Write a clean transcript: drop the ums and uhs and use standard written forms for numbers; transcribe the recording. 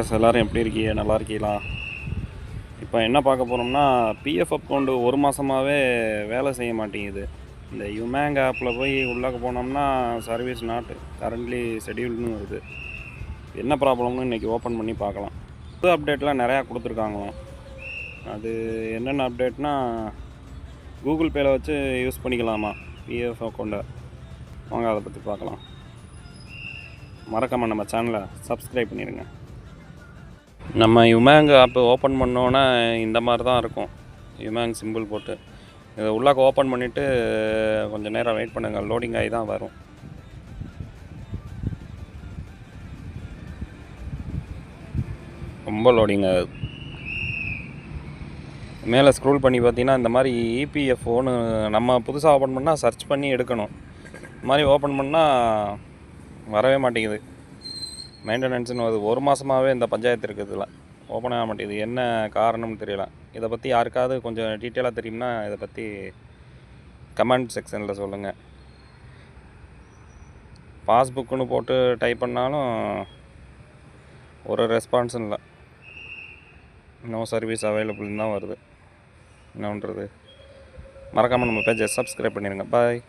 எல்லோரும் எப்படி இருக்கீங்க? நல்லா இருக்கீங்களா? இப்போ என்ன பார்க்க போகிறோம்னா, பிஎஃப் அக்கௌண்ட் ஒரு மாதமாகவே வேலை செய்ய மாட்டேங்குது. இந்த யுமேங் ஆப்பில் போய் உள்ளாக்க போனோம்னா, சர்வீஸ் நாட் கரண்ட்லி ஷெட்யூல்டுன்னு வருது. என்ன ப்ராப்ளம்னு இன்றைக்கி ஓப்பன் பண்ணி பார்க்கலாம். புது அப்டேட்லாம் நிறையா கொடுத்துருக்காங்களாம். அது என்னென்ன அப்டேட்னா, கூகுள் பேயில் வச்சு யூஸ் பண்ணிக்கலாமா பிஎஃப் அக்கௌண்ட்டை? வாங்க அதை பற்றி பார்க்கலாம். மறக்காமல் நம்ம சேனலை சப்ஸ்கிரைப் பண்ணிடுங்க. நம்ம யுமேங் ஆப் ஓப்பன் பண்ணோன்னே இந்த மாதிரி தான் இருக்கும். யுமேங் சிம்பிள் போட்டு இதை உள்ளாக்க ஓப்பன் பண்ணிவிட்டு கொஞ்சம் நேரம் வெயிட் பண்ணுங்கள். லோடிங் ஆகி தான் வரும். ரொம்ப லோடிங் ஆகுது. மேலே ஸ்க்ரோல் பண்ணி பார்த்தீங்கன்னா இந்த மாதிரி இபிஎஃப்ஓன்னு நம்ம புதுசாக ஓப்பன் பண்ணால் சர்ச் பண்ணி எடுக்கணும். இந்த மாதிரி ஓப்பன் பண்ணால் வரவே மாட்டேங்குது. மெயின்டெனன்ஸ்னு வருது. ஒரு மாதமாகவே இந்த பஞ்சாயத்து இருக்குது. இதில் ஓப்பன் ஆக மாட்டேங்குது. என்ன காரணம்னு தெரியல. இதை பற்றி யாருக்காவது கொஞ்சம் டீட்டெயிலாக தெரியும்னா இதை பற்றி கமெண்ட் செக்ஷனில் சொல்லுங்கள். பாஸ்புக்குன்னு போட்டு டைப் பண்ணாலும் ஒரு ரெஸ்பான்ஸும் இல்லை. நோ சர்வீஸ் அவைலபிள்னு தான் வருது. என்ன பண்ணுறது? மறக்காமல் நம்ம பேஜை சப்ஸ்கிரைப் பண்ணிடுங்க. பாய்.